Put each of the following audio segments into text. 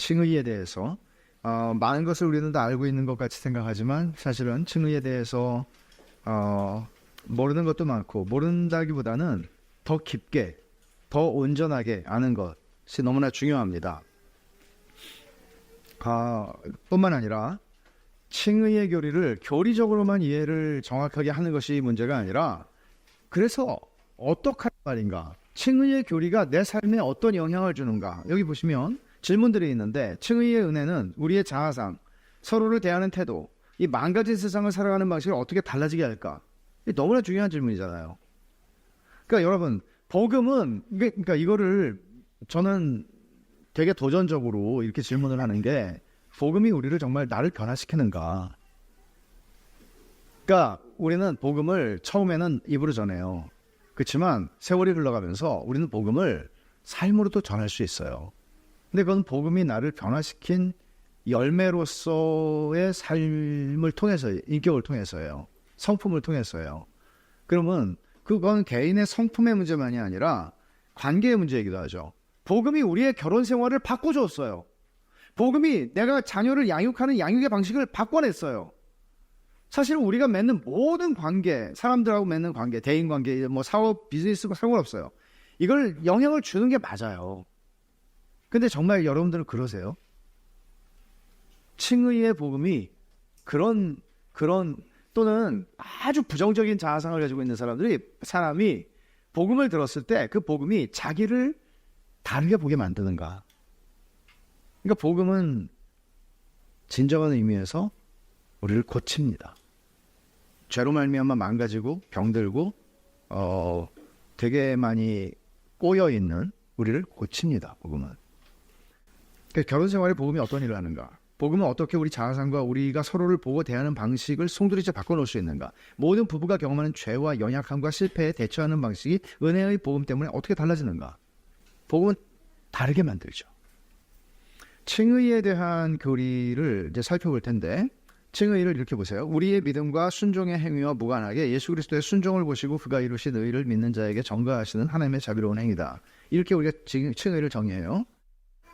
칭의에 대해서 많은 것을 우리는 다 알고 있는 것 같이 생각하지만 사실은 칭의에 대해서 모르는 것도 많고 모른다기보다는 더 깊게 더 온전하게 아는 것이 너무나 중요합니다. 뿐만 아니라 칭의의 교리를 교리적으로만 이해를 정확하게 하는 것이 문제가 아니라 그래서 어떻게 말인가? 칭의의 교리가 내 삶에 어떤 영향을 주는가? 여기 보시면 질문들이 있는데 칭의의 은혜는 우리의 자아상, 서로를 대하는 태도, 이 망가진 세상을 살아가는 방식을 어떻게 달라지게 할까? 이게 너무나 중요한 질문이잖아요. 그러니까 여러분, 복음은 그러니까 이거를 저는 되게 도전적으로 이렇게 질문을 하는 게 복음이 우리를 정말 나를 변화시키는가? 그러니까 우리는 복음을 처음에는 입으로 전해요. 그렇지만 세월이 흘러가면서 우리는 복음을 삶으로도 전할 수 있어요. 근데 그건 복음이 나를 변화시킨 열매로서의 삶을 통해서, 인격을 통해서예요. 성품을 통해서예요. 그러면 그건 개인의 성품의 문제만이 아니라 관계의 문제이기도 하죠. 복음이 우리의 결혼 생활을 바꿔줬어요. 복음이 내가 자녀를 양육하는 양육의 방식을 바꿔냈어요. 사실은 우리가 맺는 모든 관계, 사람들하고 맺는 관계, 대인관계, 뭐 사업, 비즈니스가 상관없어요. 이걸 영향을 주는 게 맞아요. 근데 정말 여러분들은 그러세요? 칭의의 복음이 그런 또는 아주 부정적인 자아상을 가지고 있는 사람이 복음을 들었을 때 그 복음이 자기를 다르게 보게 만드는가? 그러니까 복음은 진정한 의미에서 우리를 고칩니다. 죄로 말미암아 망가지고 병들고 되게 많이 꼬여 있는 우리를 고칩니다. 복음은. 그러니까 결혼 생활에 복음이 어떤 일을 하는가? 복음은 어떻게 우리 자아상과 우리가 서로를 보고 대하는 방식을 송두리째 바꿔놓을 수 있는가? 모든 부부가 경험하는 죄와 연약함과 실패에 대처하는 방식이 은혜의 복음 때문에 어떻게 달라지는가? 복음은 다르게 만들죠. 칭의에 대한 교리를 이제 살펴볼 텐데 칭의를 이렇게 보세요. 우리의 믿음과 순종의 행위와 무관하게 예수 그리스도의 순종을 보시고 그가 이루신 의를 믿는 자에게 전가하시는 하나님의 자비로운 행위다. 이렇게 우리가 칭의를 정의해요.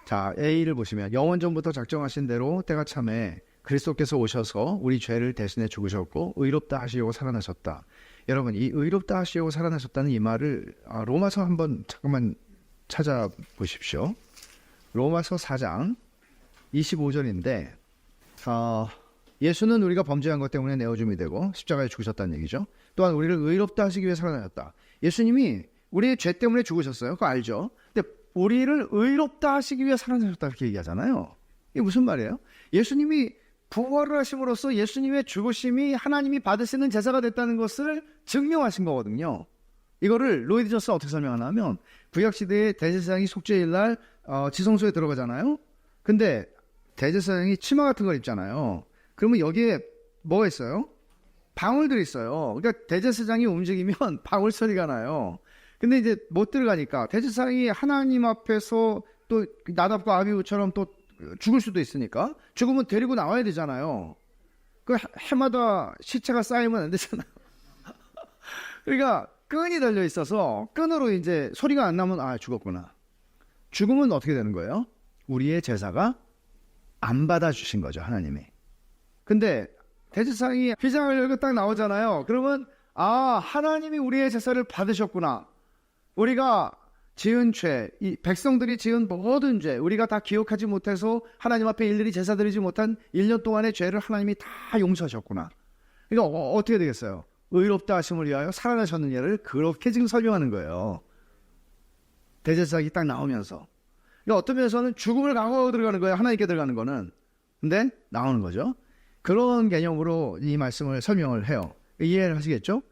자, A를 보시면 영원전부터 작정하신 대로 때가 참에 그리스도께서 오셔서 우리 죄를 대신해 죽으셨고 의롭다 하시려고 살아나셨다. 여러분, 이 의롭다 하시려고 살아나셨다는 이 말을 로마서 한번 잠깐만 찾아보십시오. 로마서 4장 25절인데 예수는 우리가 범죄한 것 때문에 내어줌이 되고 십자가에 죽으셨다는 얘기죠. 또한 우리를 의롭다 하시기 위해 살아나셨다. 예수님이 우리의 죄 때문에 죽으셨어요. 그거 알죠? 근데 우리를 의롭다 하시기 위해 살아나셨다 이렇게 얘기하잖아요. 이게 무슨 말이에요? 예수님이 부활을 하심으로써 예수님의 죽으심이 하나님이 받으시는 제사가 됐다는 것을 증명하신 거거든요. 이거를 로이드 존스가 어떻게 설명하냐면 구약시대에 대제사장이 속죄일 날 지성소에 들어가잖아요. 근데 대제사장이 치마 같은 걸 입잖아요. 그러면 여기에 뭐가 있어요? 방울들이 있어요. 그러니까 대제사장이 움직이면 방울 소리가 나요. 근데 이제 못 들어가니까 대제사장이 하나님 앞에서 또 나답과 아비후처럼 또 죽을 수도 있으니까 죽으면 데리고 나와야 되잖아요. 그 해마다 시체가 쌓이면 안 되잖아요. 그러니까 끈이 달려 있어서 끈으로 이제 소리가 안 나면 죽었구나. 죽으면 어떻게 되는 거예요? 우리의 제사가 안 받아주신 거죠, 하나님이. 근데 대제사장이 휘장을 열고 딱 나오잖아요. 그러면 하나님이 우리의 제사를 받으셨구나. 우리가 지은 죄, 이 백성들이 지은 모든 죄, 우리가 다 기억하지 못해서 하나님 앞에 일일이 제사 드리지 못한 1년 동안의 죄를 하나님이 다 용서하셨구나. 그러니까 어떻게 되겠어요? 의롭다 하심을 위하여 살아나셨는 예를 그렇게 지금 설명하는 거예요. 대제사장이 딱 나오면서. 그러니까 어떤 면에서는 죽음을 강구하고 들어가는 거예요. 하나님께 들어가는 거는. 근데 나오는 거죠. 그런 개념으로 이 말씀을 설명을 해요. 이해를 하시겠죠?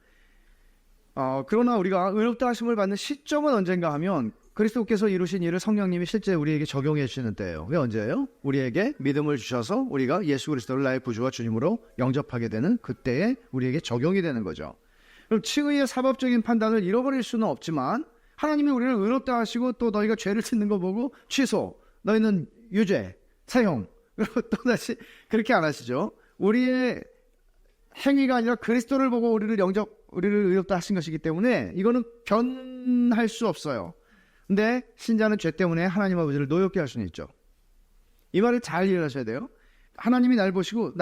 그러나 우리가 의롭다 하심을 받는 시점은 언젠가 하면 그리스도께서 이루신 일을 성령님이 실제 우리에게 적용해 주시는 때예요. 왜 언제예요? 우리에게 믿음을 주셔서 우리가 예수 그리스도를 나의 구주와 주님으로 영접하게 되는 그때에 우리에게 적용이 되는 거죠. 그럼 칭의의 사법적인 판단을 잃어버릴 수는 없지만 하나님이 우리를 의롭다 하시고 또 너희가 죄를 짓는 거 보고 취소, 너희는 유죄, 사형, 그리고 또다시 그렇게 안 하시죠. 우리의 행위가 아니라 그리스도를 보고 우리를 의롭다 하신 것이기 때문에 이거는 변할 수 없어요. 근데 신자는 죄 때문에 하나님 아버지를 노엽게 할 수는 있죠. 이 말을 잘 이해하셔야 돼요. 하나님이 날 보시면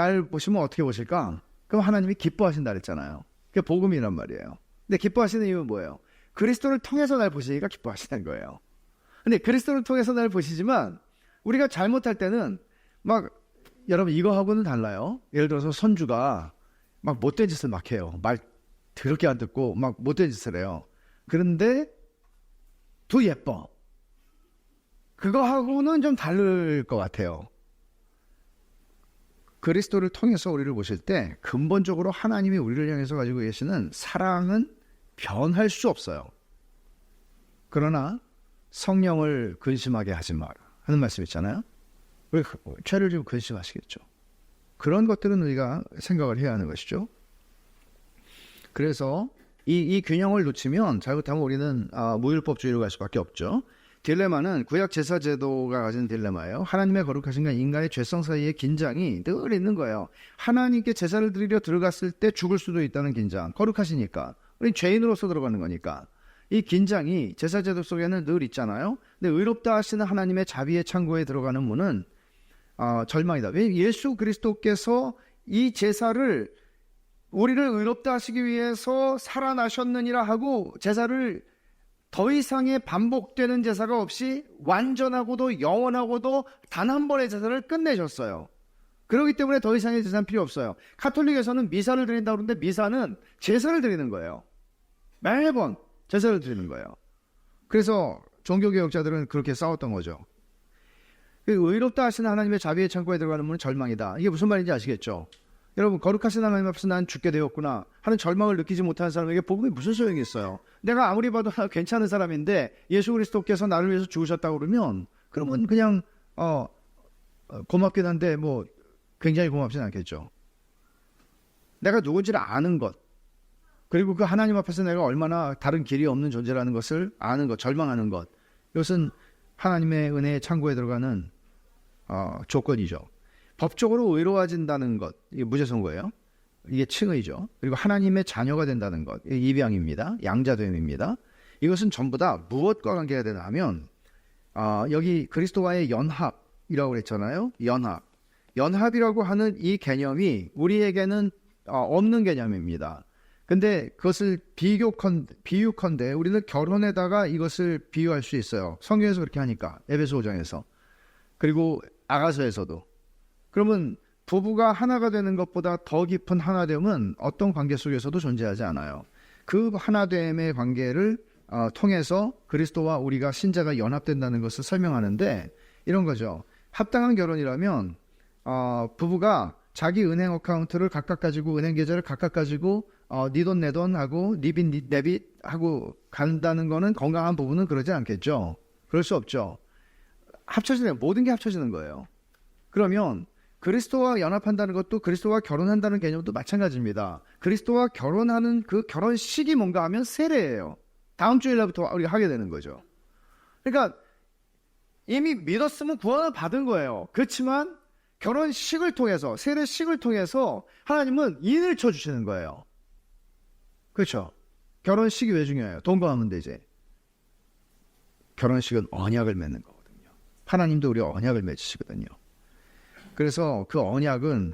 어떻게 보실까? 그럼 하나님이 기뻐하신다 그랬잖아요. 그게 복음이란 말이에요. 근데 기뻐하시는 이유는 뭐예요? 그리스도를 통해서 날 보시니까 기뻐하시는 거예요. 근데 그리스도를 통해서 날 보시지만 우리가 잘못할 때는 막 여러분 이거하고는 달라요. 예를 들어서 선주가 막 못된 짓을 막 해요. 말 더럽게 안 듣고 막 못된 짓을 해요. 그런데 더 예뻐. 그거하고는 좀 다를 것 같아요. 그리스도를 통해서 우리를 보실 때 근본적으로 하나님이 우리를 향해서 가지고 계시는 사랑은 변할 수 없어요. 그러나 성령을 근심하게 하지 마라 하는 말씀 있잖아요. 왜 죄를 좀 근심하시겠죠. 그런 것들은 우리가 생각을 해야 하는 것이죠. 그래서 이 균형을 놓치면 잘못하면 우리는 무율법주의로 갈 수밖에 없죠. 딜레마는 구약 제사 제도가 가진 딜레마예요. 하나님의 거룩하신과 인간의 죄성 사이의 긴장이 늘 있는 거예요. 하나님께 제사를 드리려 들어갔을 때 죽을 수도 있다는 긴장. 거룩하시니까. 우린 죄인으로서 들어가는 거니까. 이 긴장이 제사 제도 속에는 늘 있잖아요. 근데 의롭다 하시는 하나님의 자비의 창고에 들어가는 문은 절망이다. 왜? 예수 그리스도께서 이 제사를 우리를 의롭다 하시기 위해서 살아나셨느니라 하고 제사를 더 이상의 반복되는 제사가 없이 완전하고도 영원하고도 단 한 번의 제사를 끝내셨어요. 그렇기 때문에 더 이상의 제사는 필요 없어요. 카톨릭에서는 미사를 드린다고 그러는데 미사는 제사를 드리는 거예요. 매번 제사를 드리는 거예요. 그래서 종교개혁자들은 그렇게 싸웠던 거죠. 의롭다 하시는 하나님의 자비의 창고에 들어가는 문은 절망이다. 이게 무슨 말인지 아시겠죠? 여러분 거룩하신 하나님 앞에서 난 죽게 되었구나 하는 절망을 느끼지 못하는 사람에게 복음이 무슨 소용이 있어요? 내가 아무리 봐도 괜찮은 사람인데 예수 그리스도께서 나를 위해서 죽으셨다고 그러면 그냥 고맙긴 한데 뭐 굉장히 고맙진 않겠죠. 내가 누군지를 아는 것, 그리고 그 하나님 앞에서 내가 얼마나 다른 길이 없는 존재라는 것을 아는 것, 절망하는 것, 이것은 하나님의 은혜의 창고에 들어가는 조건이죠. 법적으로 의로워진다는 것, 이게 무죄선고예요. 이게 칭의죠. 그리고 하나님의 자녀가 된다는 것, 이게 입양입니다. 양자됨입니다. 이것은 전부 다 무엇과 관계가 되나 하면 여기 그리스도와의 연합이라고 그랬잖아요. 연합이라고 하는 이 개념이 우리에게는 없는 개념입니다. 근데 그것을 비유컨대 우리는 결혼에다가 이것을 비유할 수 있어요. 성경에서 그렇게 하니까. 에베소 5장에서. 그리고 아가서에서도. 그러면 부부가 하나가 되는 것보다 더 깊은 하나됨은 어떤 관계 속에서도 존재하지 않아요. 그 하나됨의 관계를 통해서 그리스도와 우리가 신자가 연합된다는 것을 설명하는데 이런 거죠. 합당한 결혼이라면 부부가 자기 은행 어카운트를 각각 가지고 은행 계좌를 각각 가지고 네 돈 내 돈 하고 네 빚 내 빚 하고 간다는 거는 건강한 부부는 그러지 않겠죠. 그럴 수 없죠. 합쳐지는 모든 게 합쳐지는 거예요. 그러면 그리스도와 연합한다는 것도 그리스도와 결혼한다는 개념도 마찬가지입니다. 그리스도와 결혼하는 그 결혼식이 뭔가 하면 세례예요. 다음 주일날부터 우리가 하게 되는 거죠. 그러니까 이미 믿었으면 구원을 받은 거예요. 그렇지만 결혼식을 통해서, 세례식을 통해서 하나님은 인을 쳐주시는 거예요. 그렇죠? 결혼식이 왜 중요해요? 동거하면 되지. 결혼식은 언약을 맺는 거거든요. 하나님도 우리와 언약을 맺으시거든요. 그래서 그 언약은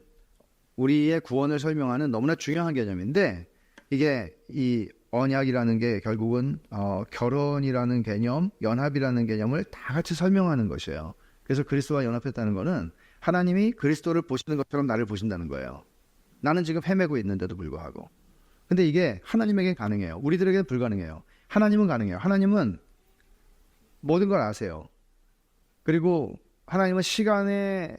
우리의 구원을 설명하는 너무나 중요한 개념인데 이게 이 언약이라는 게 결국은 결혼이라는 개념, 연합이라는 개념을 다 같이 설명하는 것이에요. 그래서 그리스도와 연합했다는 거는 하나님이 그리스도를 보시는 것처럼 나를 보신다는 거예요. 나는 지금 헤매고 있는데도 불구하고. 근데 이게 하나님에겐 가능해요. 우리들에게는 불가능해요. 하나님은 가능해요. 하나님은 모든 걸 아세요. 그리고 하나님은 시간에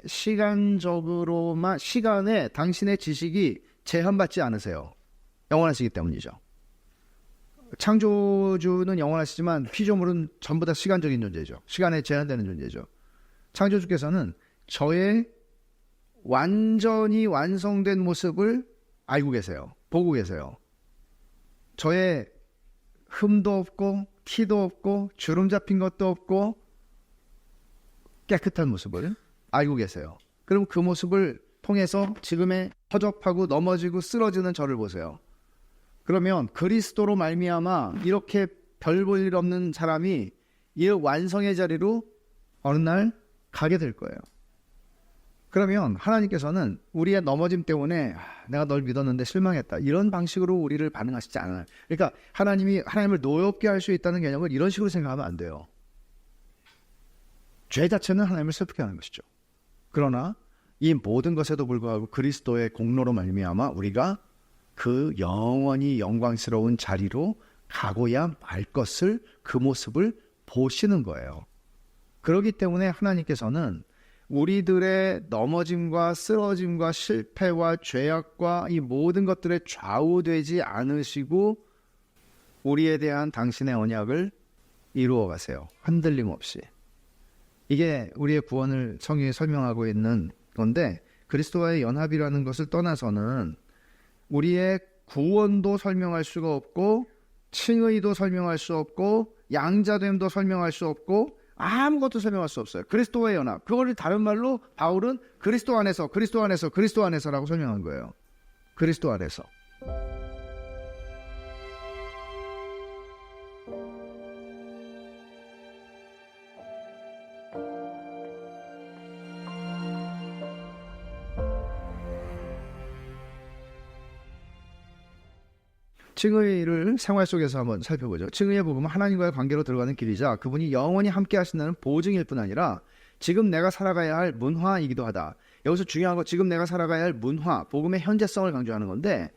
당신의 지식이 제한받지 않으세요. 영원하시기 때문이죠. 창조주는 영원하시지만 피조물은 전부 다 시간적인 존재죠. 시간에 제한되는 존재죠. 창조주께서는 저의 완전히 완성된 모습을 알고 계세요. 보고 계세요. 저의 흠도 없고 티도 없고 주름 잡힌 것도 없고 깨끗한 모습을 알고 계세요. 그럼 그 모습을 통해서 지금의 허접하고 넘어지고 쓰러지는 저를 보세요. 그러면 그리스도로 말미암아 이렇게 별 볼 일 없는 사람이 이 완성의 자리로 어느 날 가게 될 거예요. 그러면 하나님께서는 우리의 넘어짐 때문에 내가 널 믿었는데 실망했다, 이런 방식으로 우리를 반응하시지 않아요. 그러니까 하나님을 노엽게 할 수 있다는 개념을 이런 식으로 생각하면 안 돼요. 죄 자체는 하나님을 슬프게 하는 것이죠. 그러나 이 모든 것에도 불구하고 그리스도의 공로로 말미암아 우리가 그 영원히 영광스러운 자리로 가고야 말 것을, 그 모습을 보시는 거예요. 그렇기 때문에 하나님께서는 우리들의 넘어짐과 쓰러짐과 실패와 죄악과 이 모든 것들에 좌우되지 않으시고 우리에 대한 당신의 언약을 이루어 가세요. 흔들림 없이. 이게 우리의 구원을 성경이 설명하고 있는 건데, 그리스도와의 연합이라는 것을 떠나서는 우리의 구원도 설명할 수가 없고, 칭의도 설명할 수 없고, 양자됨도 설명할 수 없고, 아무것도 설명할 수 없어요. 그리스도와의 연합, 그거를 다른 말로 바울은 그리스도 안에서, 그리스도 안에서, 그리스도 안에서라고 설명한 거예요. 그리스도 안에서. 칭의를 생활 속에서 한번 살펴보죠. 칭의의 복음은 하나님과의 관계로 들어가는 길이자 그분이 영원히 함께 하신다는 보증일 뿐 아니라 지금 내가 살아가야 할 문화이기도 하다. 여기서 중요한 거, 지금 내가 살아가야 할 문화, 복음의 현재성을 강조하는 건데,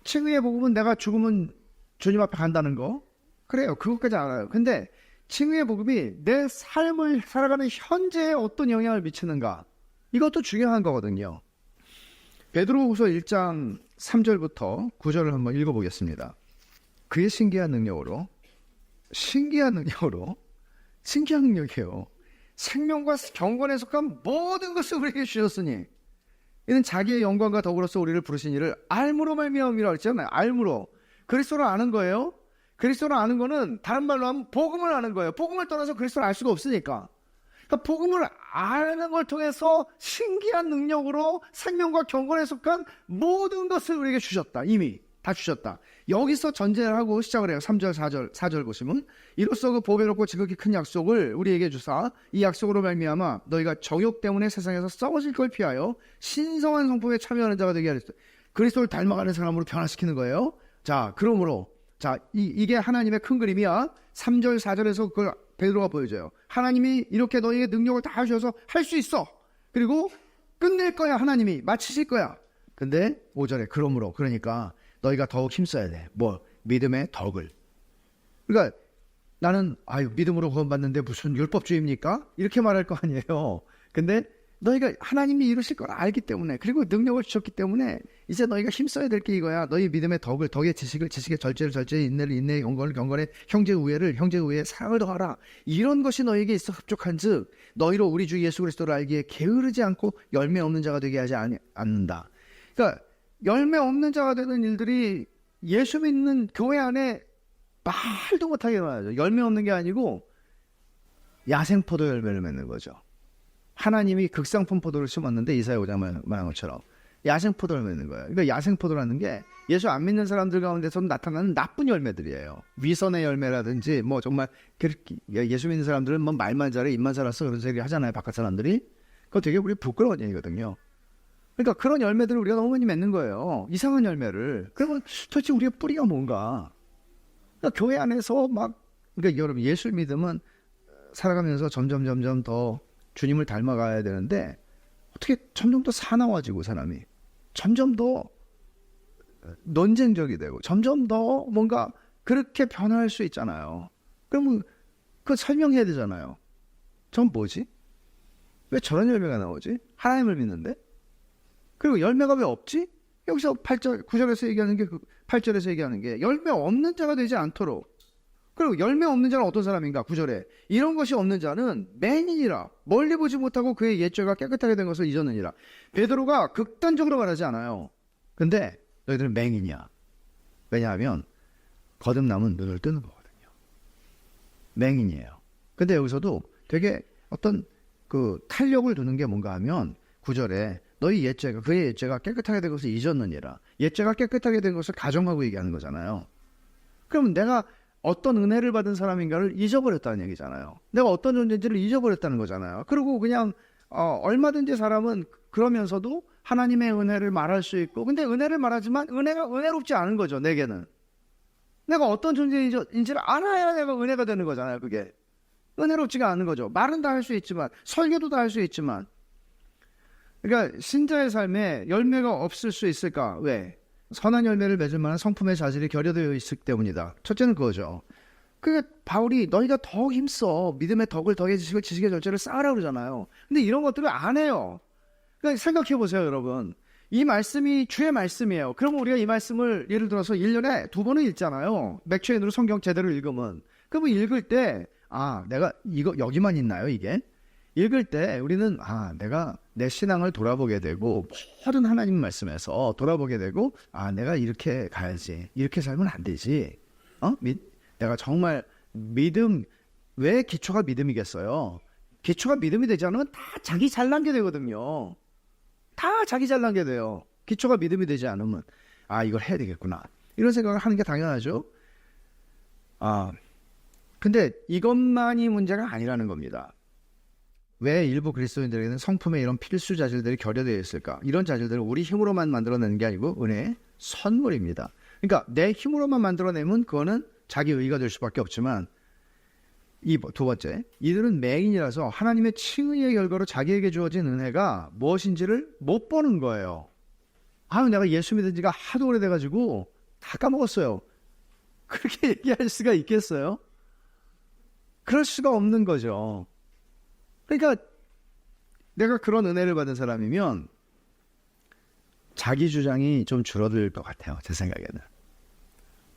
칭의의 복음은 내가 죽으면 주님 앞에 간다는 거, 그래요. 그것까지 알아요. 근데 칭의의 복음이 내 삶을 살아가는 현재에 어떤 영향을 미치는가, 이것도 중요한 거거든요. 베드로후서 1장 3절부터 9절을 한번 읽어보겠습니다. 그의 신기한 능력이에요. 생명과 경건에 속한 모든 것을 우리에게 주셨으니 이는 자기의 영광과 더불어서 우리를 부르신 이를 알므로 말미암음이라고 했잖아요. 알므로. 그리스도를 아는 거예요. 그리스도를 아는 거는 다른 말로 하면 복음을 아는 거예요. 복음을 떠나서 그리스도를 알 수가 없으니까. 그러니까 복음을 아는 걸 통해서 신기한 능력으로 생명과 경건에 속한 모든 것을 우리에게 주셨다. 이미 다 주셨다. 여기서 전제를 하고 시작을 해요. 3절, 4절 보시면 이로써 그 보배롭고 지극히 큰 약속을 우리에게 주사 이 약속으로 말미암아 너희가 정욕 때문에 세상에서 썩어질 걸 피하여 신성한 성품에 참여하는 자가 되게 하였어요. 그리스도를 닮아가는 사람으로 변화시키는 거예요. 자, 그러므로 이게 하나님의 큰 그림이야. 3절, 4절에서 그걸 베드로가 보여줘요. 하나님이 이렇게 너희에게 능력을 다 주셔서 할 수 있어. 그리고 끝낼 거야. 하나님이 마치실 거야. 근데 5절에 그러므로, 그러니까 너희가 더욱 힘써야 돼. 믿음의 덕을. 그러니까 나는 믿음으로 구원받는데 무슨 율법주의입니까? 이렇게 말할 거 아니에요. 근데 너희가 하나님이 이루실 걸 알기 때문에, 그리고 능력을 주셨기 때문에 이제 너희가 힘써야 될 게 이거야. 너희 믿음의 덕을, 덕의 지식을, 지식의 절제를, 절제의 인내를, 인내의 경건을, 경건의 형제 우애를, 형제 우애의 사랑을 더하라. 이런 것이 너희에게 있어 흡족한즉 너희로 우리 주 예수 그리스도를 알기에 게으르지 않고 열매 없는 자가 되게 하지 않는다. 그러니까 열매 없는 자가 되는 일들이 예수 믿는 교회 안에 말도 못하게 일어나죠. 열매 없는 게 아니고 야생포도 열매를 맺는 거죠. 하나님이 극상품 포도를 심었는데 이사야 5장 말한 것처럼 야생포도를 맺는 거예요. 그러니까 야생포도라는 게 예수 안 믿는 사람들 가운데서 나타나는 나쁜 열매들이에요. 위선의 열매라든지 정말 예수 믿는 사람들은 말만 잘해 입만 살아서 그런 소리 하잖아요. 바깥 사람들이. 그거 되게 우리 부끄러운 얘기거든요. 그러니까 그런 열매들을 우리가 너무 많이 맺는 거예요. 이상한 열매를. 그러면 도대체 우리의 뿌리가 뭔가? 그러니까 교회 안에서 그러니까 여러분, 예수 믿음은 살아가면서 점점 더 주님을 닮아가야 되는데 어떻게 점점 더 사나워지고 사람이 점점 더 논쟁적이 되고 점점 더 뭔가 그렇게 변화할 수 있잖아요. 그러면 그거 설명해야 되잖아요. 전 뭐지? 왜 저런 열매가 나오지? 하나님을 믿는데? 그리고 열매가 왜 없지? 여기서 8절, 9절에서 얘기하는 게 8절에서 얘기하는 게 열매 없는 자가 되지 않도록. 그리고 열매 없는 자는 어떤 사람인가? 9절에 이런 것이 없는 자는 맹인이라 멀리 보지 못하고 그의 옛죄가 깨끗하게 된 것을 잊었느니라. 베드로가 극단적으로 말하지 않아요. 근데 너희들은 맹인이야. 왜냐하면 거듭남은 눈을 뜨는 거거든요. 맹인이에요. 근데 여기서도 되게 어떤 탄력을 두는 게 뭔가 하면 9절에 너희 옛죄가, 그의 옛죄가 깨끗하게 된 것을 잊었느니라. 옛죄가 깨끗하게 된 것을 가정하고 얘기하는 거잖아요. 그러면 내가 어떤 은혜를 받은 사람인가를 잊어버렸다는 얘기잖아요. 내가 어떤 존재인지를 잊어버렸다는 거잖아요. 그리고 그냥 얼마든지 사람은 그러면서도 하나님의 은혜를 말할 수 있고, 근데 은혜를 말하지만 은혜가 은혜롭지 않은 거죠. 내게는 내가 어떤 존재인지를 알아야 내가 은혜가 되는 거잖아요. 그게 은혜롭지가 않은 거죠. 말은 다 할 수 있지만, 설교도 다 할 수 있지만. 그러니까 신자의 삶에 열매가 없을 수 있을까? 왜? 선한 열매를 맺을 만한 성품의 자질이 결여되어 있기 때문이다. 첫째는 그거죠. 그게 바울이 너희가 더 힘써 믿음의 덕을 더해 지식을 지식의 절제를 쌓으라 그러잖아요. 근데 이런 것들을 안 해요. 그러니까 생각해 보세요, 여러분. 이 말씀이 주의 말씀이에요. 그러면 우리가 이 말씀을 예를 들어서 1년에 2번은 읽잖아요. 맥주인으로 성경 제대로 읽으면. 그러면 읽을 때 내가 이거 여기만 있나요, 이게? 읽을 때 우리는 내가 내 신앙을 돌아보게 되고, 모든 하나님 말씀에서 돌아보게 되고, 내가 이렇게 가야지, 이렇게 살면 안 되지. 내가 정말 믿음, 왜 기초가 믿음이겠어요? 기초가 믿음이 되지 않으면 다 자기 잘난 게 되거든요. 다 자기 잘난 게 돼요. 기초가 믿음이 되지 않으면 이걸 해야 되겠구나, 이런 생각을 하는 게 당연하죠. 근데 이것만이 문제가 아니라는 겁니다. 왜 일부 그리스도인들에게는 성품의 이런 필수 자질들이 결여되어 있을까? 이런 자질들을 우리 힘으로만 만들어내는 게 아니고 은혜의 선물입니다. 그러니까 내 힘으로만 만들어내면 그거는 자기 의가 될 수밖에 없지만, 이 두 번째, 이들은 맹인이라서 하나님의 칭의의 결과로 자기에게 주어진 은혜가 무엇인지를 못 보는 거예요. 내가 예수 믿은 지가 하도 오래돼가지고 다 까먹었어요. 그렇게 얘기할 수가 있겠어요? 그럴 수가 없는 거죠. 그러니까 내가 그런 은혜를 받은 사람이면 자기 주장이 좀 줄어들 것 같아요. 제 생각에는.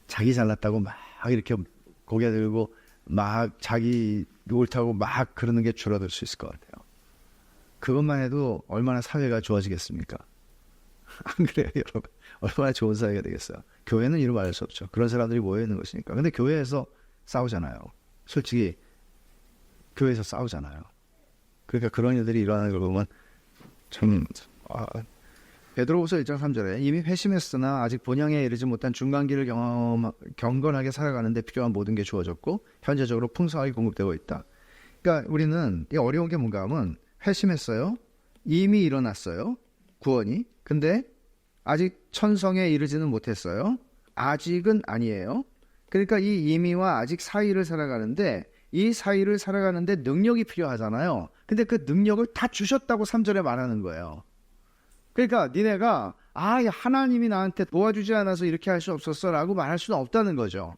자기 잘났다고 막 이렇게 고개 들고 막 자기 옳다고 막 그러는 게 줄어들 수 있을 것 같아요. 그것만 해도 얼마나 사회가 좋아지겠습니까? 안 그래요, 여러분? 얼마나 좋은 사회가 되겠어요. 교회는 이루 말할 수 없죠. 그런 사람들이 모여있는 것이니까. 근데 교회에서 싸우잖아요. 솔직히 교회에서 싸우잖아요. 그러니까 그런 일들이 일어나는 걸 보면 참 베드로후서 1장 3절에 이미 회심했으나 아직 본향에 이르지 못한 중간기를 경건하게 살아가는데 필요한 모든 게 주어졌고 현재적으로 풍성하게 공급되고 있다. 그러니까 우리는 이 어려운 게 뭔가 하면, 회심했어요. 이미 일어났어요, 구원이. 근데 아직 천성에 이르지는 못했어요. 아직은 아니에요. 그러니까 이 이미와 아직 사이를 살아가는데, 이 사이를 살아가는데 능력이 필요하잖아요. 근데 그 능력을 다 주셨다고 3절에 말하는 거예요. 그러니까 니네가 하나님이 나한테 도와주지 않아서 이렇게 할 수 없었어 라고 말할 수는 없다는 거죠.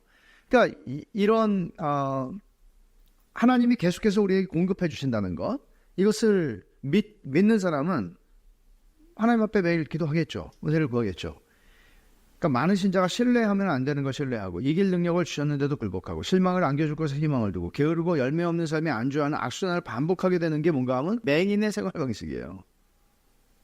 그러니까 이런 하나님이 계속해서 우리에게 공급해 주신다는 것, 이것을 믿는 사람은 하나님 앞에 매일 기도하겠죠. 은혜를 구하겠죠. 그러니까 많은 신자가 신뢰하면 안 되는 거 신뢰하고, 이길 능력을 주셨는데도 굴복하고, 실망을 안겨줄 것에 희망을 두고, 게으르고 열매 없는 삶에 안주하는 악순환을 반복하게 되는 게 뭔가 하면 맹인의 생활 방식이에요.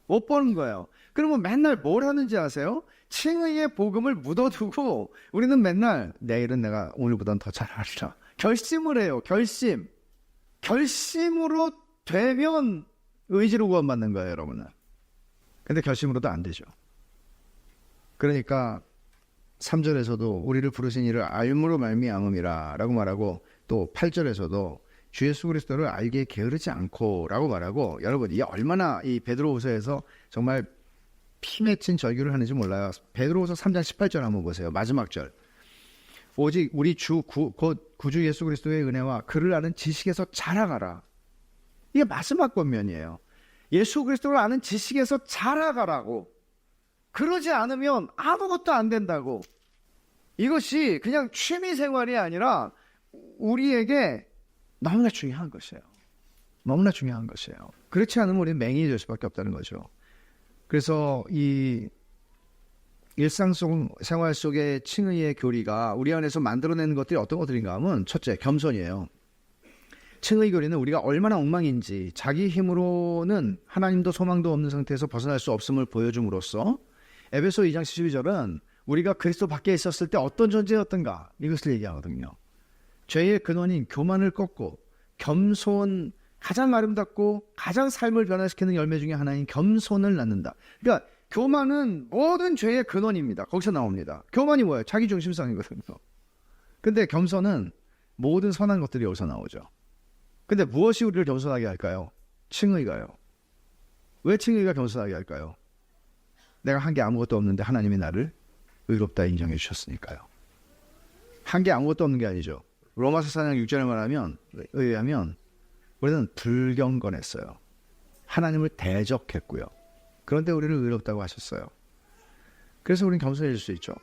못 보는 거예요. 그러면 맨날 뭘 하는지 아세요? 칭의의 복음을 묻어두고 우리는 맨날 내일은 내가 오늘보다는 더 잘하리라 결심을 해요. 결심으로 되면 의지로 구원받는 거예요, 여러분은. 근데 결심으로도 안 되죠. 그러니까 3절에서도 우리를 부르신 이를 알므로 말미암음이라 라고 말하고, 또 8절에서도 주 예수 그리스도를 알기에 게으르지 않고 라고 말하고, 여러분 이게 얼마나 이 베드로후서에서 정말 피 맺힌 절규를 하는지 몰라요. 베드로후서 3장 18절 한번 보세요. 마지막 절. 오직 우리 곧 구주 예수 그리스도의 은혜와 그를 아는 지식에서 자라가라. 이게 마지막 권면이에요. 예수 그리스도를 아는 지식에서 자라가라고. 그러지 않으면 아무것도 안 된다고. 이것이 그냥 취미 생활이 아니라 우리에게 너무나 중요한 것이에요. 너무나 중요한 것이에요. 그렇지 않으면 우리는 맹인이 될 수밖에 없다는 거죠. 그래서 이 일상 생활 속의 칭의의 교리가 우리 안에서 만들어내는 것들이 어떤 것들인가 하면, 첫째, 겸손이에요. 칭의 교리는 우리가 얼마나 엉망인지 자기 힘으로는 하나님도 소망도 없는 상태에서 벗어날 수 없음을 보여줌으로써, 에베소 2장 12절은 우리가 그리스도 밖에 있었을 때 어떤 존재였던가, 이것을 얘기하거든요. 죄의 근원인 교만을 꺾고 겸손, 가장 아름답고 가장 삶을 변화시키는 열매 중에 하나인 겸손을 낳는다. 그러니까 교만은 모든 죄의 근원입니다. 거기서 나옵니다. 교만이 뭐예요? 자기중심성이거든요. 근데 겸손은 모든 선한 것들이 여기서 나오죠. 근데 무엇이 우리를 겸손하게 할까요? 칭의가요. 왜 칭의가 겸손하게 할까요? 내가 한 게 아무것도 없는데 하나님이 나를 의롭다 인정해 주셨으니까요. 한 게 아무것도 없는 게 아니죠. 로마서 4장 6절에 말하면 의하면 우리는 불경건했어요. 하나님을 대적했고요. 그런데 우리를 의롭다고 하셨어요. 그래서 우리는 겸손해질 수 있죠.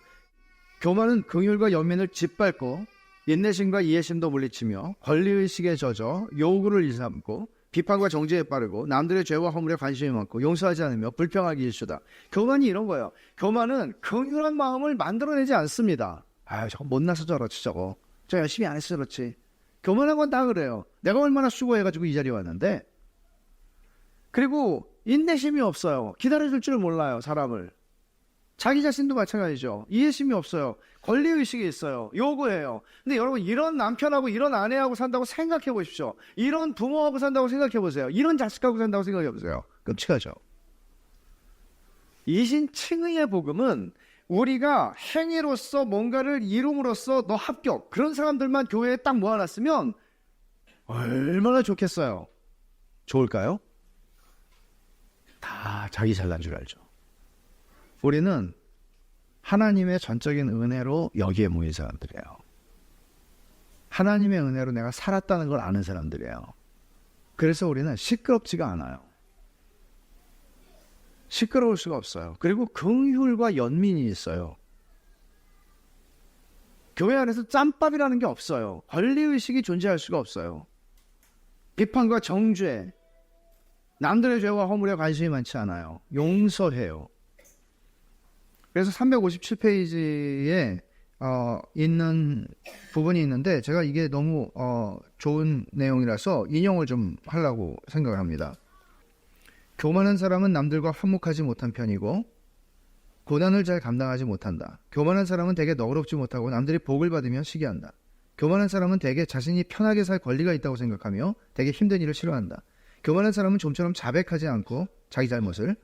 교만은 긍휼과 연민을 짓밟고 인내심과 이해심도 물리치며 권리의식에 젖어 요구를 일삼고 비판과 정죄에 빠르고 남들의 죄와 허물에 관심이 많고 용서하지 않으며 불평하기 일수다. 교만이 이런 거예요. 교만은 긍휼한 마음을 만들어내지 않습니다. 아유, 저거 못나서 저렇지 저거. 저 열심히 안 해서 그렇지. 교만한 건 다 그래요. 내가 얼마나 수고해가지고 이 자리에 왔는데. 그리고 인내심이 없어요. 기다려줄 줄 몰라요, 사람을. 자기 자신도 마찬가지죠. 이해심이 없어요. 권리의식이 있어요. 요구해요. 근데 여러분, 이런 남편하고 이런 아내하고 산다고 생각해 보십시오. 이런 부모하고 산다고 생각해 보세요. 이런 자식하고 산다고 생각해 보세요. 끔찍하죠. 이신 칭의의 복음은 우리가 행위로서 뭔가를 이룸으로써 너 합격, 그런 사람들만 교회에 딱 모아놨으면 얼마나 좋겠어요. 좋을까요? 다 자기 잘난 줄 알죠. 우리는 하나님의 전적인 은혜로 여기에 모인 사람들이에요. 하나님의 은혜로 내가 살았다는 걸 아는 사람들이에요. 그래서 우리는 시끄럽지가 않아요. 시끄러울 수가 없어요. 그리고 긍휼과 연민이 있어요. 교회 안에서 짬밥이라는 게 없어요. 권리의식이 존재할 수가 없어요. 비판과 정죄, 남들의 죄와 허물에 관심이 많지 않아요. 용서해요. 그래서 357페이지에 있는 부분이 있는데 제가 이게 너무 좋은 내용이라서 인용을 좀 하려고 생각을 합니다. 교만한 사람은 남들과 화목하지 못한 편이고 고난을 잘 감당하지 못한다. 교만한 사람은 대개 너그럽지 못하고 남들이 복을 받으면 시기한다. 교만한 사람은 대개 자신이 편하게 살 권리가 있다고 생각하며 대개 힘든 일을 싫어한다. 교만한 사람은 좀처럼 자백하지 않고 자기 잘못을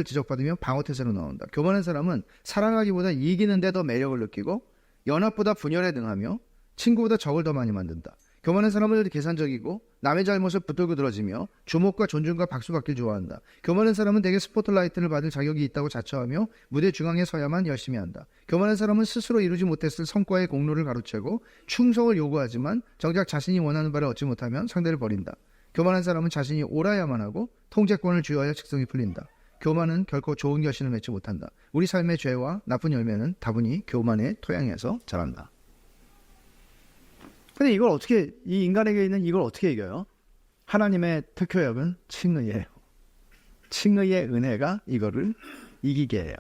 지적받으면 방어태세로 나온다. 교만한 사람은 사랑하기보다 이기는데 더 매력을 느끼고 연합보다 분열에 능하며 친구보다 적을 더 많이 만든다. 교만한 사람은 계산적이고 남의 잘못을 붙들고 들어지며 주목과 존중과 박수받길 좋아한다. 교만한 사람은 대개 스포트라이트를 받을 자격이 있다고 자처하며 무대 중앙에 서야만 열심히 한다. 교만한 사람은 스스로 이루지 못했을 성과의 공로를 가로채고 충성을 요구하지만 정작 자신이 원하는 바를 얻지 못하면 상대를 버린다. 교만한 사람은 자신이 옳아야만 하고 통제권을 쥐어야 직성이 풀린다. 교만은 결코 좋은 결실을 맺지 못한다. 우리 삶의 죄와 나쁜 열매는 다분히 교만의 토양에서 자란다. 근데 이걸 어떻게, 이 인간에게 있는 이걸 어떻게 이겨요? 하나님의 특효역은 칭의예요. 칭의의 은혜가 이거를 이기게 해요.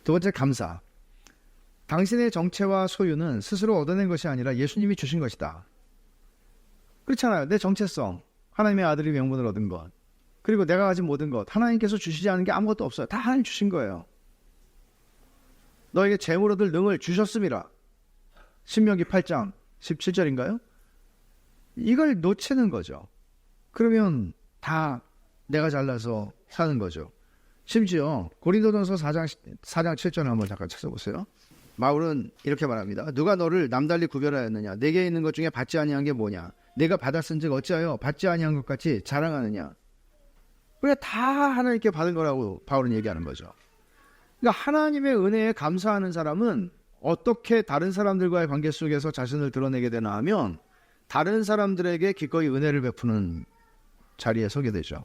두 번째, 감사. 당신의 정체와 소유는 스스로 얻어낸 것이 아니라 예수님이 주신 것이다. 그렇잖아요. 내 정체성, 하나님의 아들이 명분을 얻은 것, 그리고 내가 가진 모든 것, 하나님께서 주시지 않은 게 아무것도 없어요. 다 하나님 주신 거예요. 너에게 재물 얻을 능을 주셨음이라. 신명기 8장 17절인가요? 이걸 놓치는 거죠. 그러면 다 내가 잘나서 사는 거죠. 심지어 고린도전서 4장 7절 한번 잠깐 찾아보세요. 바울은 이렇게 말합니다. 누가 너를 남달리 구별하였느냐? 내게 있는 것 중에 받지 아니한 게 뭐냐? 내가 받았은즉 어찌하여 받지 아니한 것 같이 자랑하느냐? 그러니까 다 하나님께 받은 거라고 바울은 얘기하는 거죠. 그러니까 하나님의 은혜에 감사하는 사람은 어떻게 다른 사람들과의 관계 속에서 자신을 드러내게 되나 하면 다른 사람들에게 기꺼이 은혜를 베푸는 자리에 서게 되죠.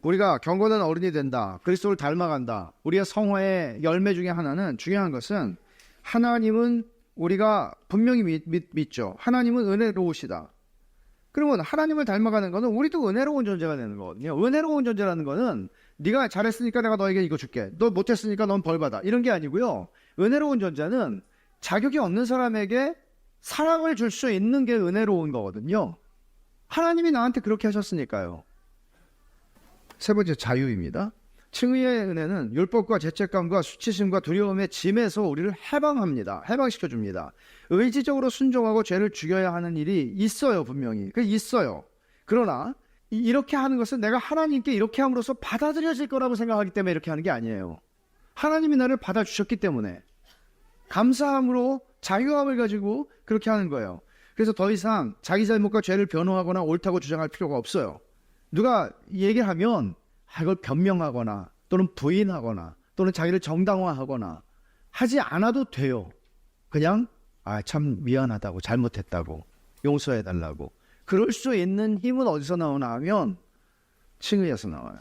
우리가 경건한 어른이 된다, 그리스도를 닮아간다, 우리의 성화의 열매 중에 하나는, 중요한 것은 하나님은, 우리가 분명히 믿죠. 하나님은 은혜로우시다. 그러면 하나님을 닮아가는 것은 우리도 은혜로운 존재가 되는 거거든요. 은혜로운 존재라는 것은 네가 잘했으니까 내가 너에게 이거 줄게, 너 못했으니까 넌 벌 받아, 이런 게 아니고요. 은혜로운 존재는 자격이 없는 사람에게 사랑을 줄 수 있는 게 은혜로운 거거든요. 하나님이 나한테 그렇게 하셨으니까요. 세 번째, 자유입니다. 칭의의 은혜는 율법과 죄책감과 수치심과 두려움의 짐에서 우리를 해방합니다. 해방시켜줍니다. 의지적으로 순종하고 죄를 죽여야 하는 일이 있어요. 분명히 있어요. 그러나 이렇게 하는 것은 내가 하나님께 이렇게 함으로써 받아들여질 거라고 생각하기 때문에 이렇게 하는 게 아니에요. 하나님이 나를 받아주셨기 때문에 감사함으로 자유함을 가지고 그렇게 하는 거예요. 그래서 더 이상 자기 잘못과 죄를 변호하거나 옳다고 주장할 필요가 없어요. 누가 얘기하면 그걸 변명하거나 또는 부인하거나 또는 자기를 정당화하거나 하지 않아도 돼요. 그냥 참 미안하다고, 잘못했다고, 용서해달라고. 그럴 수 있는 힘은 어디서 나오나 하면 칭의에서 나와요.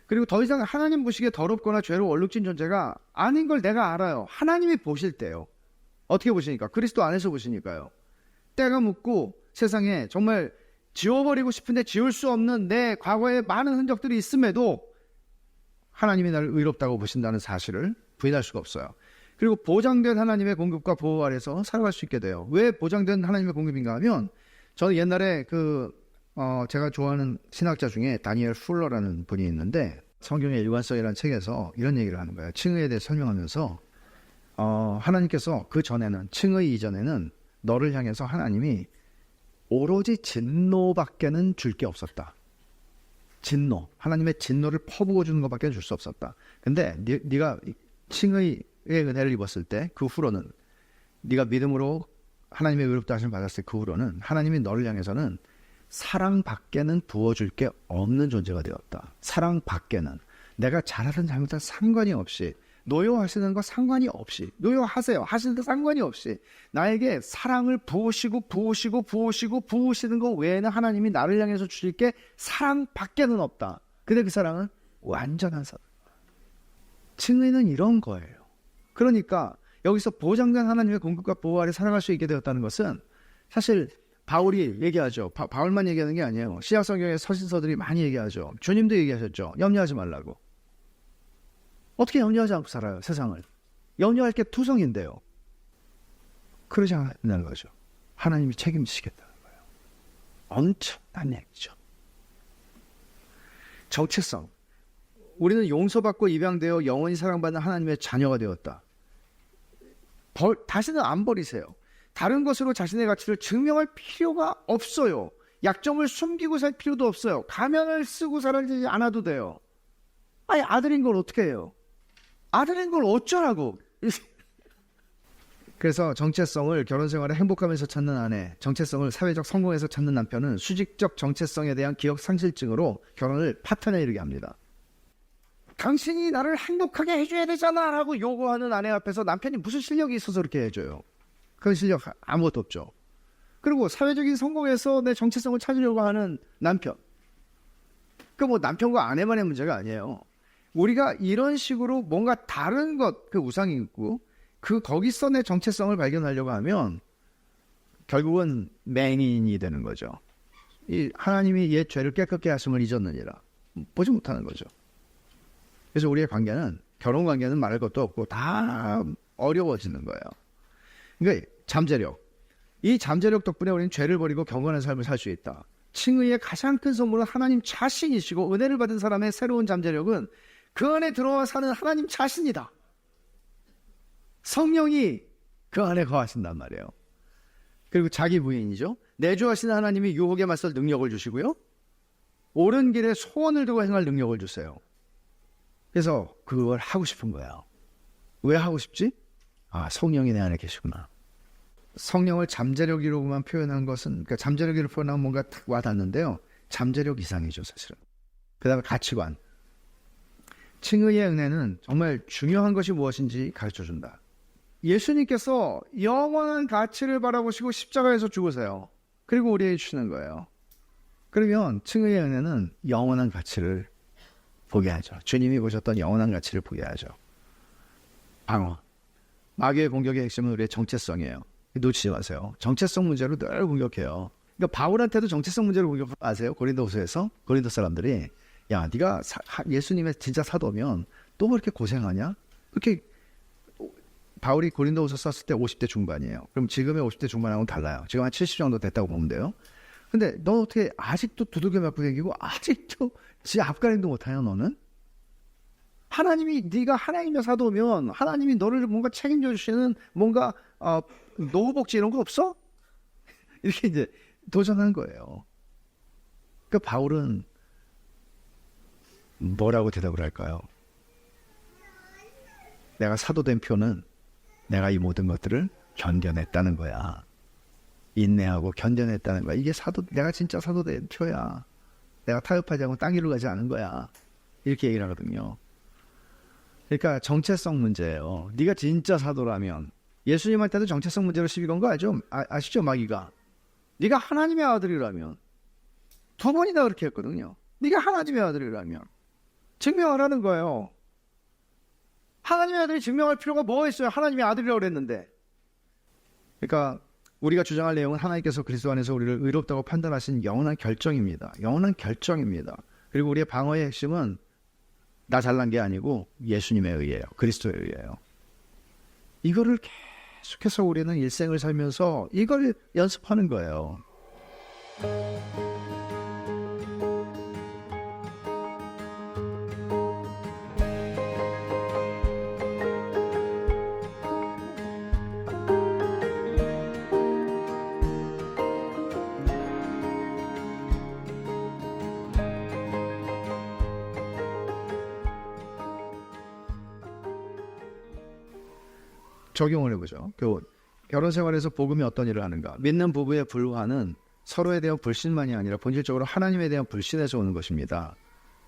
그리고 더 이상 하나님 보시기에 더럽거나 죄로 얼룩진 존재가 아닌 걸 내가 알아요. 하나님이 보실 때요. 어떻게 보시니까? 그리스도 안에서 보시니까요. 때가 묻고 세상에 정말 지워버리고 싶은데 지울 수 없는 내 과거에 많은 흔적들이 있음에도 하나님이 나를 의롭다고 보신다는 사실을 부인할 수가 없어요. 그리고 보장된 하나님의 공급과 보호 아래서 살아갈 수 있게 돼요. 왜 보장된 하나님의 공급인가 하면, 저는 옛날에 제가 좋아하는 신학자 중에 다니엘 풀러라는 분이 있는데, 성경의 일관성이라는 책에서 이런 얘기를 하는 거예요. 칭의에 대해 설명하면서 하나님께서 그 전에는, 칭의 이전에는 너를 향해서 하나님이 오로지 진노밖에는 줄 게 없었다. 진노, 하나님의 진노를 퍼부어 주는 것밖에 줄 수 없었다. 근데 네가 칭의의 은혜를 입었을 때, 그 후로는, 네가 믿음으로 하나님의 의롭다 하심을 받았을 때, 그 후로는 하나님이 너를 향해서는 사랑밖에는 부어줄 게 없는 존재가 되었다. 사랑밖에는, 내가 잘하든 잘못하든 상관이 없이, 노여하시는 거 상관이 없이, 노여하세요, 하시는 데 상관이 없이 나에게 사랑을 부으시는 거 외에는 하나님이 나를 향해서 주실 게 사랑밖에는 없다. 근데 그 사랑은 완전한 사랑. 칭의는 이런 거예요. 그러니까 여기서 보장된 하나님의 공급과 보호 아래 살아갈 수 있게 되었다는 것은, 사실 바울이 얘기하죠. 바울만 얘기하는 게 아니에요. 신약성경의 서신서들이 많이 얘기하죠. 주님도 얘기하셨죠. 염려하지 말라고. 어떻게 염려하지 않고 살아요, 세상을? 염려할 게 투성인데요. 그러지 않는 거죠. 하나님이 책임지시겠다는 거예요. 엄청난 얘기죠. 정체성. 우리는 용서받고 입양되어 영원히 사랑받는 하나님의 자녀가 되었다. 다시는 안 버리세요. 다른 것으로 자신의 가치를 증명할 필요가 없어요. 약점을 숨기고 살 필요도 없어요. 가면을 쓰고 살지 않아도 돼요. 아니, 아들인 걸 어떻게 해요? 아들인 걸 어쩌라고. 그래서 정체성을 결혼 생활에 행복하면서 찾는 아내, 정체성을 사회적 성공에서 찾는 남편은 수직적 정체성에 대한 기억 상실증으로 결혼을 파탄에 이르게 합니다. 당신이 나를 행복하게 해줘야 되잖아 라고 요구하는 아내 앞에서 남편이 무슨 실력이 있어서 그렇게 해줘요? 그 실력 아무것도 없죠. 그리고 사회적인 성공에서 내 정체성을 찾으려고 하는 남편, 뭐 남편과 아내만의 문제가 아니에요. 우리가 이런 식으로 뭔가 다른 것, 그 우상이 있고 거기서 내 정체성을 발견하려고 하면 결국은 맹인이 되는 거죠. 하나님이 옛 죄를 깨끗게 하심을 잊었느니라 보지 못하는 거죠. 그래서 우리의 관계는, 결혼 관계는 말할 것도 없고 다 어려워지는 거예요. 그러니까 잠재력. 이 잠재력 덕분에 우리는 죄를 버리고 경건한 삶을 살 수 있다. 칭의의 가장 큰 선물은 하나님 자신이시고, 은혜를 받은 사람의 새로운 잠재력은 그 안에 들어와 사는 하나님 자신이다. 성령이 그 안에 거하신단 말이에요. 그리고 자기 부인이죠. 내주하시는 하나님이 유혹에 맞설 능력을 주시고요, 옳은 길에 소원을 두고 행할 능력을 주세요. 그래서 그걸 하고 싶은 거예요. 왜 하고 싶지? 성령이 내 안에 계시구나. 성령을 잠재력이로만 표현한 것은, 그러니까 잠재력으로 표현하면 뭔가 딱 와닿는데요. 잠재력 이상이죠, 사실은. 그 다음에 가치관. 칭의의 은혜는 정말 중요한 것이 무엇인지 가르쳐준다. 예수님께서 영원한 가치를 바라보시고 십자가에서 죽으세요. 그리고 우리에게 주시는 거예요. 그러면 칭의의 은혜는 영원한 가치를 보게 하죠. 주님이 보셨던 영원한 가치를 보게 하죠. 방어. 마귀의 공격의 핵심은 우리의 정체성이에요. 놓치지 마세요. 정체성 문제로 늘 공격해요. 그러니까 바울한테도 정체성 문제로 공격하세요. 고린도서에서 고린도 사람들이, 야, 네가 예수님의 진짜 사도면 또 그렇게 고생하냐? 그렇게. 바울이 고린도후서 썼을 때 50대 중반이에요. 그럼 지금의 50대 중반하고는 달라요. 지금 한 70 정도 됐다고 보면 돼요. 근데 너 어떻게 아직도 두들겨 맞고 다니고 아직도 지 앞가림도 못하냐 너는? 하나님이, 네가 하나님의 사도면 하나님이 너를 뭔가 책임져 주시는 뭔가 노후복지 이런 거 없어? 이렇게 이제 도전한 거예요. 그러니까 바울은 뭐라고 대답을 할까요? 내가 사도된 표는 내가 이 모든 것들을 견뎌냈다는 거야. 인내하고 견뎌냈다는 거야. 이게 내가 진짜 사도된 표야. 내가 타협하지 않고 땅 위로 가지 않은 거야. 이렇게 얘기를 하거든요. 그러니까 정체성 문제예요. 네가 진짜 사도라면, 예수님한테도 정체성 문제로 시비 건 거 아시죠? 마귀가. 네가 하나님의 아들이라면, 두 번이나 그렇게 했거든요. 네가 하나님의 아들이라면 증명하라는 거예요. 하나님의 아들이 증명할 필요가 뭐가 있어요? 하나님의 아들이라고 그랬는데. 그러니까 우리가 주장할 내용은 하나님께서 그리스도 안에서 우리를 의롭다고 판단하신 영원한 결정입니다. 영원한 결정입니다. 그리고 우리의 방어의 핵심은 나 잘난 게 아니고 예수님에 의해요. 그리스도에 의해요. 이거를 계속해서 우리는 일생을 살면서 이걸 연습하는 거예요. 적용을 해보죠. 결혼 생활에서 복음이 어떤 일을 하는가? 믿는 부부의 불화는 서로에 대한 불신만이 아니라 본질적으로 하나님에 대한 불신에서 오는 것입니다.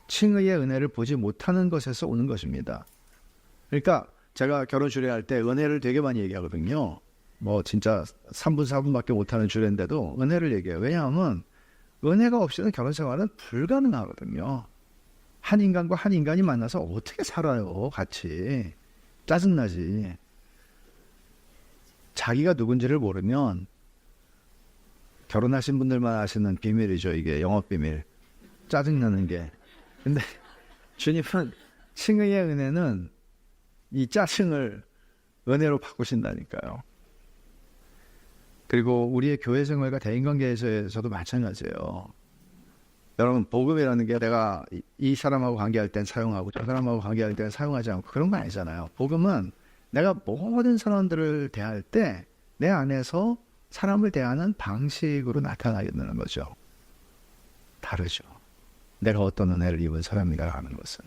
칭의의 은혜를 보지 못하는 것에서 오는 것입니다. 그러니까 제가 결혼 주례할 때 은혜를 되게 많이 얘기하거든요. 뭐 진짜 3분 4분밖에 못하는 주례인데도 은혜를 얘기해요. 왜냐하면 은혜가 없이는 결혼 생활은 불가능하거든요. 한 인간과 한 인간이 만나서 어떻게 살아요? 같이. 짜증나지. 자기가 누군지를 모르면, 결혼하신 분들만 아시는 비밀이죠. 이게 영업비밀. 짜증나는 게. 근데 주님은 칭의의 은혜는 이 짜증을 은혜로 바꾸신다니까요. 그리고 우리의 교회 생활과 대인관계에서도 마찬가지예요. 여러분, 복음이라는 게 내가 이 사람하고 관계할 땐 사용하고 저 사람하고 관계할 땐 사용하지 않고 그런 거 아니잖아요. 복음은 내가 모든 사람들을 대할 때 내 안에서 사람을 대하는 방식으로 나타나게 되는 거죠. 다르죠. 내가 어떤 은혜를 입은 사람인가 하는 것은.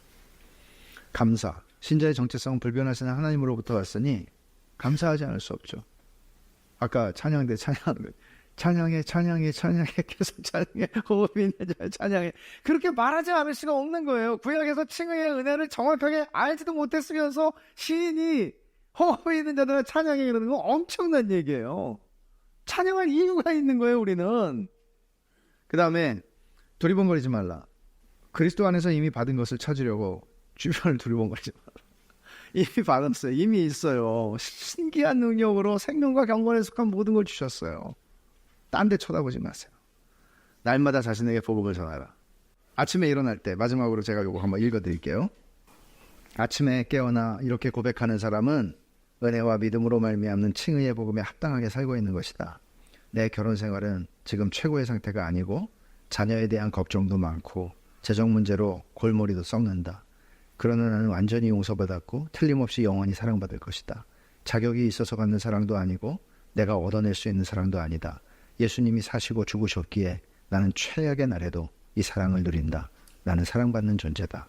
감사. 신자의 정체성은 불변하시는 하나님으로부터 왔으니 감사하지 않을 수 없죠. 아까 찬양 때 찬양하는 거예요. 찬양해 계속 찬양해, 호흡이 있는 자 찬양해. 그렇게 말하지 않을 수가 없는 거예요. 구약에서 칭의의 은혜를 정확하게 알지도 못했으면서 시인이 호흡이 있는 자들은 찬양해 그러는 건 엄청난 얘기예요. 찬양할 이유가 있는 거예요. 우리는. 그 다음에 두리번거리지 말라. 그리스도 안에서 이미 받은 것을 찾으려고 주변을 두리번거리지 말라. 이미 받았어요. 이미 있어요. 신기한 능력으로 생명과 경건에 속한 모든 걸 주셨어요. 딴 데 쳐다보지 마세요. 날마다 자신에게 복음을 전하라. 아침에 일어날 때, 마지막으로 제가 이거 한번 읽어드릴게요. 아침에 깨어나 이렇게 고백하는 사람은 은혜와 믿음으로 말미암는 칭의의 복음에 합당하게 살고 있는 것이다. 내 결혼 생활은 지금 최고의 상태가 아니고 자녀에 대한 걱정도 많고 재정 문제로 골머리도 썩는다. 그러나 나는 완전히 용서받았고 틀림없이 영원히 사랑받을 것이다. 자격이 있어서 받는 사랑도 아니고 내가 얻어낼 수 있는 사랑도 아니다. 예수님이 사시고 죽으셨기에 나는 최악의 날에도 이 사랑을 누린다. 나는 사랑받는 존재다.